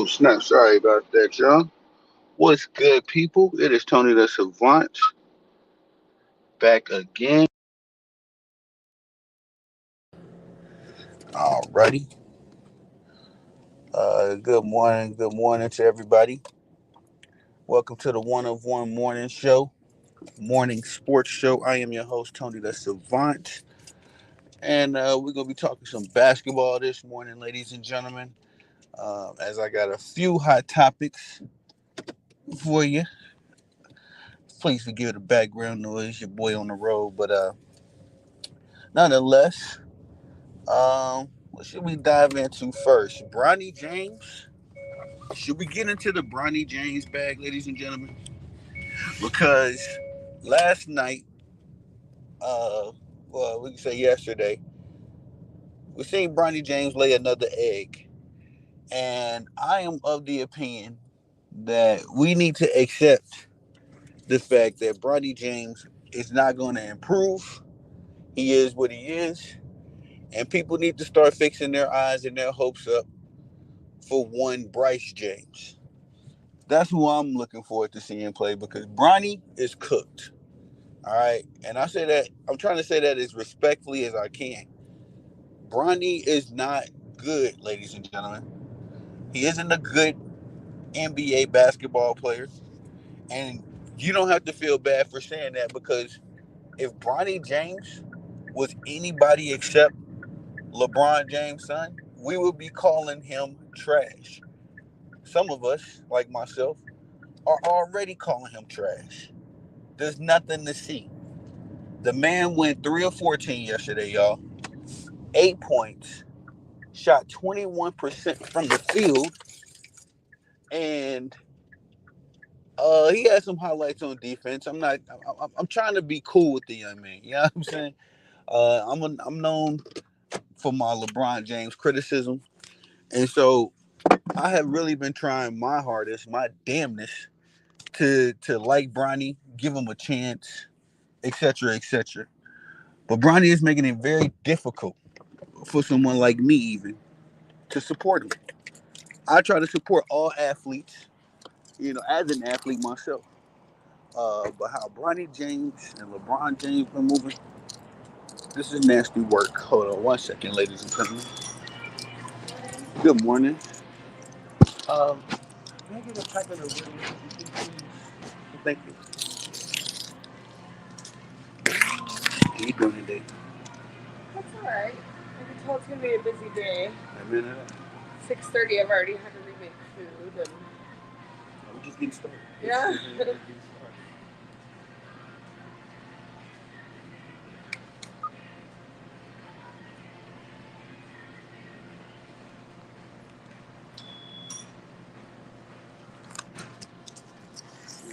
Oh, snap. Sorry about that, y'all. What's good, people? It is Tony the Savant back again. Alrighty. Good morning to everybody. Welcome to the One of One Morning Show, morning sports show. I am your host, Tony the Savant. And we're going to be talking some basketball this morning, ladies and gentlemen. As I got a few hot topics for you. Please forgive the background noise, your boy on the road. But nonetheless, what should we dive into first? Bronny James? Should we get into the Bronny James bag, ladies and gentlemen? Because last night, well, we can say yesterday, we seen Bronny James lay another egg. And I am of the opinion that we need to accept the fact that Bronny James is not going to improve. He is what he is. And people need to start fixing their eyes and their hopes up for one Bryce James. That's who I'm looking forward to seeing play because Bronny is cooked. All right. And I say that, I'm trying to say that as respectfully as I can. Bronny is not good, ladies and gentlemen. He isn't a good NBA basketball player. And you don't have to feel bad for saying that because if Bronny James was anybody except LeBron James' son, we would be calling him trash. Some of us, like myself, are already calling him trash. There's nothing to see. The man went 3 of 14 yesterday, y'all. 8 points, shot 21% from the field, and he had some highlights on defense. I'm trying to be cool with the young man. You know what I'm saying? I'm known for my LeBron James criticism, and so I have really been trying my hardest, my damnness, to like Bronny, give him a chance, etc., etc. But Bronny is making it very difficult for someone like me, even to support him. I try to support all athletes, as an athlete myself. But how Bronny James and LeBron James been moving, this is nasty work. Hold on 1 second, ladies and gentlemen. Good morning. Um, can I get a packet of Real please? Thank you. How you doing today? That's all right. I can tell it's gonna be a busy day. A minute. 6:30. I've already had to remake food, and We're just getting started. yeah. Just getting started.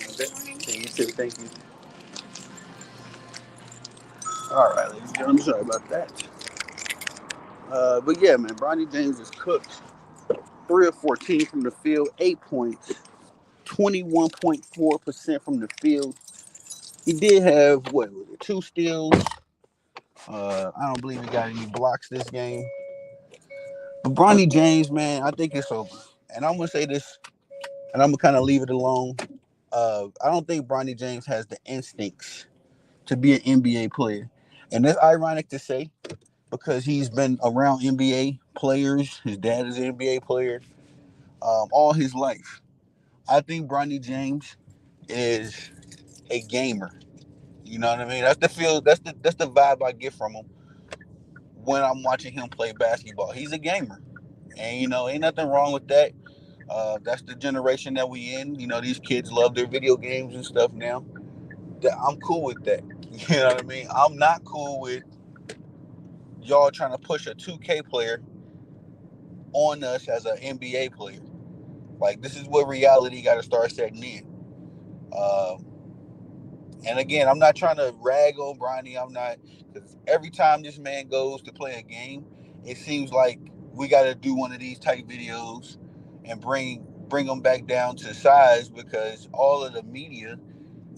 Okay. Okay, you too. Thank you. All right, ladies and gentlemen. Sorry about that. But yeah, man, Bronny James is cooked. 3 of 14 from the field, 8 points, 21.4% from the field. He did have what was it, 2 steals. I don't believe he got any blocks this game. But Bronny James, man, I think it's over. And I'm gonna say this, and I'm gonna kind of leave it alone. I don't think Bronny James has the instincts to be an NBA player, and that's ironic to say because he's been around NBA players. His dad is an NBA player all his life. I think Bronny James is a gamer. You know what I mean? That's the feel. That's the vibe I get from him when I'm watching him play basketball. He's a gamer, and ain't nothing wrong with that. That's the generation that we in. These kids love their video games and stuff now. I'm cool with that. You know what I mean? I'm not cool with y'all trying to push a 2K player on us as an NBA player. Like this is where reality got to start setting in. Um, And again, I'm not trying to rag on Bronny. I'm not, because every time this man goes to play a game, it seems like we got to do one of these type videos and bring them back down to size because all of the media,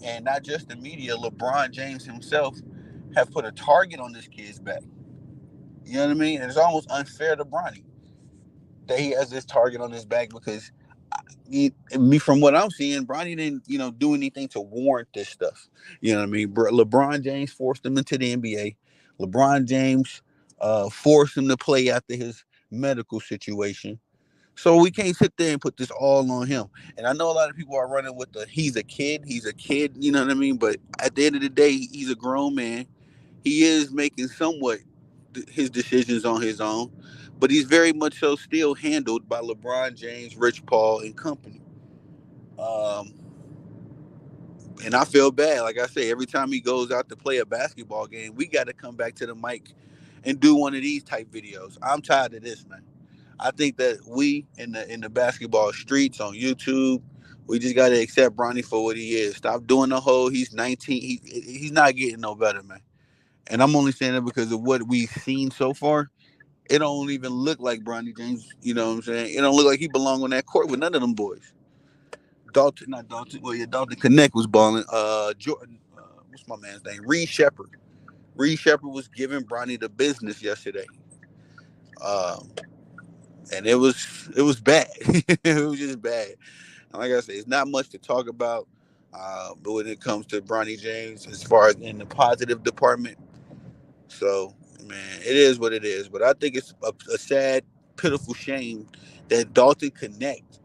and not just the media, LeBron James himself have put a target on this kid's back. You know what I mean? And it's almost unfair to Bronny that he has this target on his back because me from what I'm seeing, Bronny didn't, do anything to warrant this stuff. You know what I mean? LeBron James forced him into the NBA. LeBron James forced him to play after his medical situation. So we can't sit there and put this all on him. And I know a lot of people are running with the he's a kid, you know what I mean? But at the end of the day, he's a grown man. He is making somewhat his decisions on his own, but he's very much so still handled by LeBron James, Rich Paul, and company. Um, and I feel bad. Like I say, every time he goes out to play a basketball game, we got to come back to the mic and do one of these type videos. I'm tired of this, man. I think that we in the basketball streets on YouTube, we just got to accept Bronny for what he is. Stop doing the whole he's 19. He's not getting no better, man. And I'm only saying that because of what we've seen so far. It don't even look like Bronny James. You know what I'm saying? It don't look like he belong on that court with none of them boys. Dalton, not Dalton. Well, yeah, Dalton Connect was balling. Jordan, what's my man's name? Reed Shepard. Reed Shepard was giving Bronny the business yesterday, um, and it was bad. It was just bad. And like I said, it's not much to talk about. But when it comes to Bronny James, as far as in the positive department, so man, it is what it is. But I think it's a sad, pitiful shame that Dalton Connect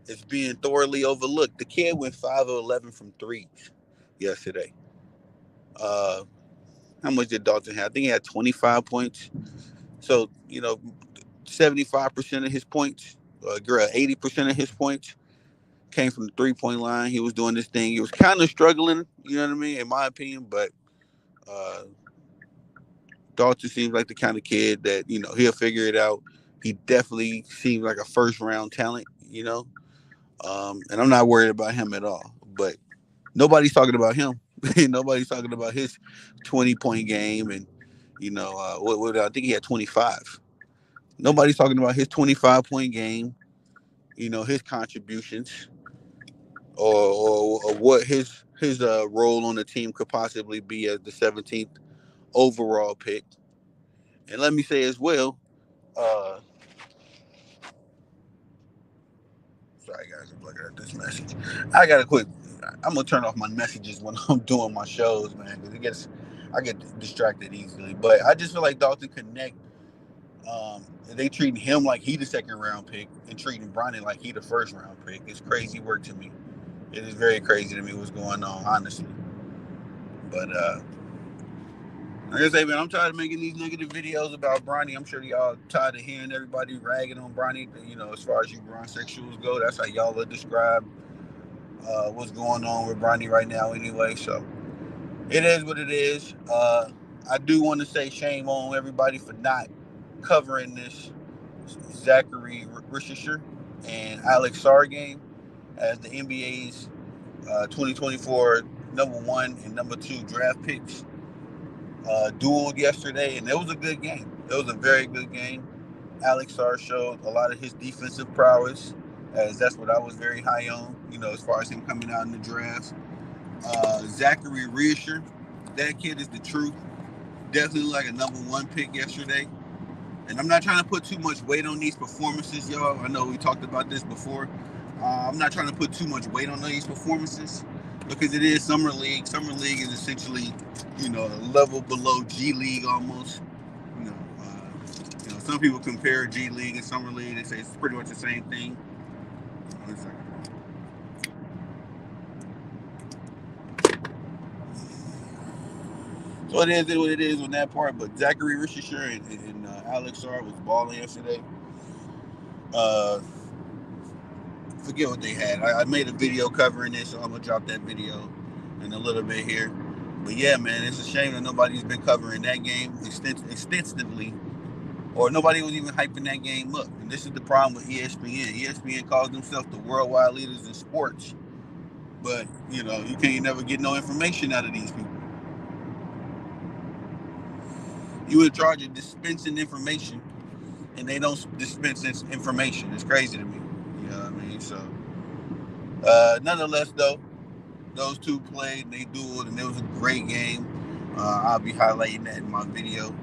is being thoroughly overlooked. The kid went 5 of 11 from threes yesterday. Uh, how much did Dalton have? I think he had 25 points. So 75% of his points, 80% of his points came from the 3-point line. He was doing this thing. He was kind of struggling, you know what I mean, in my opinion. But uh, Dalton seems like the kind of kid that he'll figure it out. He definitely seems like a first round talent. And I'm not worried about him at all. But nobody's talking about him. Nobody's talking about his 20-point game, and what I think he had 25. Nobody's talking about his 25-point game. His contributions, or what his role on the team could possibly be as the 17th overall pick. And let me say as well, uh, sorry guys, I'm looking at this message. I gotta quit. I'm gonna turn off my messages when I'm doing my shows, man, because I get distracted easily. But I just feel like Dalton Connect, they treating him like he the second round pick and treating Bronny like he the first round pick. It's crazy work to me. It is very crazy to me what's going on, honestly. But like I say, man, I'm tired of making these negative videos about Bronny. I'm sure y'all tired of hearing everybody ragging on Bronny. As far as you sexuals go, that's how y'all would describe what's going on with Bronny right now anyway. So it is what it is. I do want to say shame on everybody for not covering this Zachary Rishisher and Alex Sarr game as the NBA's 2024 number one and number two draft picks dueled yesterday, and it was a good game. It was a very good game. Alex Sarr showed a lot of his defensive prowess, as that's what I was very high on, as far as him coming out in the draft. Zachary Reisher, that kid is the truth. Definitely like a number one pick yesterday. And I'm not trying to put too much weight on these performances, y'all. I know we talked about this before. I'm not trying to put too much weight on these performances because it is Summer League. Summer League is essentially, a level below G League almost. You know, some people compare G League and Summer League. They say it's pretty much the same thing. One second. So it is what it is on that part. But Zachary Rishisher and Alex Sarr was balling yesterday. Forget what they had. I made a video covering this, so I'm gonna drop that video in a little bit here. But yeah, man, it's a shame that nobody's been covering that game extensively, or nobody was even hyping that game up. And this is the problem with ESPN. ESPN calls themselves the worldwide leaders in sports, but you can't never get no information out of these people. You in charge of dispensing information, and they don't dispense information. It's crazy to me. You know what I mean? So, nonetheless, though, those two played and they dueled, and it was a great game. I'll be highlighting that in my video.